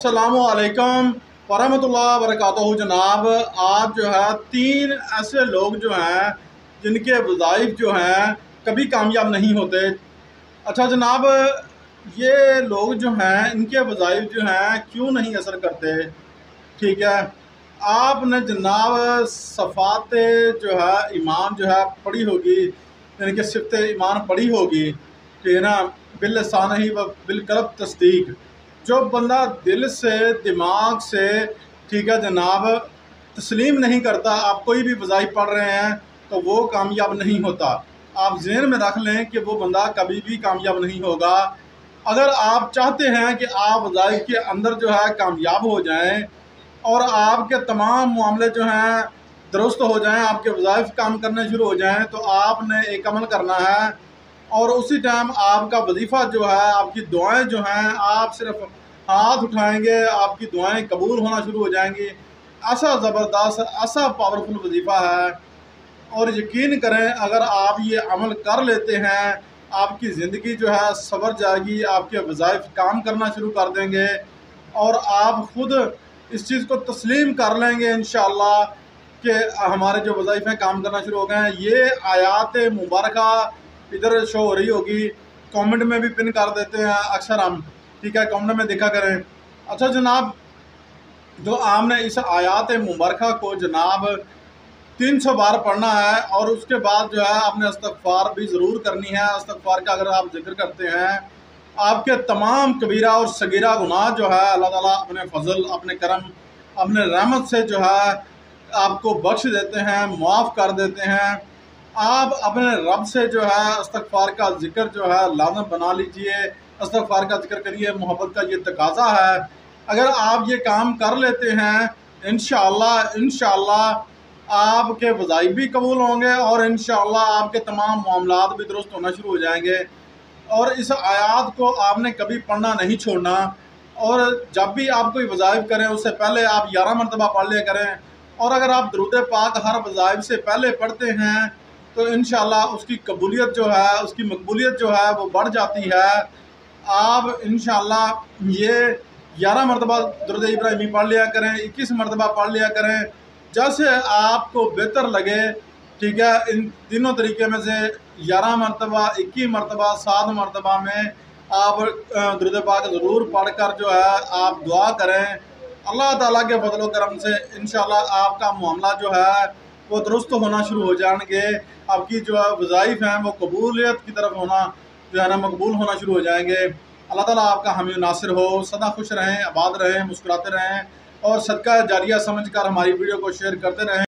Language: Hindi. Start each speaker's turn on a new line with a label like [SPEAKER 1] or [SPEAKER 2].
[SPEAKER 1] अस्सलामुअलैकुम वरहमतुल्लाहि वबरकातुहू। जनाब, आज जो है 3 ऐसे लोग जो हैं जिनके वज़ाइफ जो हैं कभी कामयाब नहीं होते। अच्छा जनाब, ये लोग जो हैं इनके वज़ाइफ जो हैं क्यों नहीं असर करते? ठीक है, आपने जनाब सफ़ात जो है ईमान जो है पढ़ी होगी, यानी कि सिफ़त ईमान पढ़ी होगी, ठीक है ना। बिल्लिसान ही व बिलक़ल्ब तस्दीक। जो बंदा दिल से दिमाग से, ठीक है जनाब, तस्लीम नहीं करता, आप कोई भी वज़ाइफ पढ़ रहे हैं तो वो कामयाब नहीं होता। आप ज़हन में रख लें कि वो बंदा कभी भी कामयाब नहीं होगा। अगर आप चाहते हैं कि आप वज़ाइफ के अंदर जो है कामयाब हो जाएं और आपके तमाम मामले जो हैं दुरुस्त हो जाएं, आपके वज़ाइफ काम करने शुरू हो जाएं, तो आपने एक अमल करना है और उसी टाइम आपका वजीफ़ा जो है, आपकी दुआएं जो हैं, आप सिर्फ हाथ उठाएंगे, आपकी दुआएं कबूल होना शुरू हो जाएंगी। ऐसा ज़बरदस्त, ऐसा पावरफुल वजीफ़ा है। और यकीन करें, अगर आप ये अमल कर लेते हैं, आपकी ज़िंदगी जो है संवर जाएगी, आपके वज़ाइफ काम करना शुरू कर देंगे और आप ख़ुद इस चीज़ को तस्लीम कर लेंगे इंशाअल्लाह कि हमारे जो वज़ाइफ हैं काम करना शुरू हो गए हैं। ये आयात मुबारका इधर शो हो रही होगी, कमेंट में भी पिन कर देते हैं अक्सर हम, ठीक है, कमेंट में देखा करें। अच्छा जनाब, जो आपने इस आयात मुबारका को जनाब 300 बार पढ़ना है और उसके बाद जो है आपने इस्तग़फ़ार भी ज़रूर करनी है। इस्तग़फ़ार का अगर आप जिक्र करते हैं, आपके तमाम कबीरा और सगीरा गुनाह जो है अल्लाह ताला अपने फ़ज़ल, अपने करम, अपने रहमत से जो है आपको बख्श देते हैं, माफ़ कर देते हैं। आप अपने रब से जो है इस्तग़फ़ार का ज़िक्र जो है लाज़िम बना लीजिए, इस्तग़फ़ार का ज़िक्र करिए, मोहब्बत का ये तकाज़ा है। अगर आप ये काम कर लेते हैं, इंशाअल्लाह आपके वज़ाइफ भी कबूल होंगे और इंशाअल्लाह आपके तमाम मामलात भी दुरुस्त होना शुरू हो जाएंगे। और इस आयात को आपने कभी पढ़ना नहीं छोड़ना। और जब भी आप कोई वज़ाइफ करें उससे पहले आप 11 मरतबा पढ़ लिया करें। और अगर आप दुरूद पाक हर वज़ाइफ से पहले पढ़ते हैं तो इंशाअल्लाह उसकी कबूलियत जो है, उसकी मकबूलियत जो है वो बढ़ जाती है। आप इंशाअल्लाह ये 11 मरतबा दुरूद इब्राहिमी पढ़ लिया करें, 21 मरतबा पढ़ लिया करें, जैसे आपको बेहतर लगे, ठीक है। इन तीनों तरीके में से 11 मरतबा, 21 मरतबा, 7 मरतबा में आप दुरूद पाक ज़रूर पढ़ कर जो है आप दुआ करें। अल्लाह ताला के फज़ल व करम से इंशाअल्लाह आपका मामला जो है वो दुरुस्त होना शुरू हो जाएंगे। आपकी जो वज़ाइफ हैं वो कबूलियत की तरफ होना जो है ना, मकबूल होना शुरू हो जाएंगे। अल्लाह ताला आपका हामी नासिर हो। सदा खुश रहें, आबाद रहें, मुस्कुराते रहें और सदका जारिया समझ कर हमारी वीडियो को शेयर करते रहें।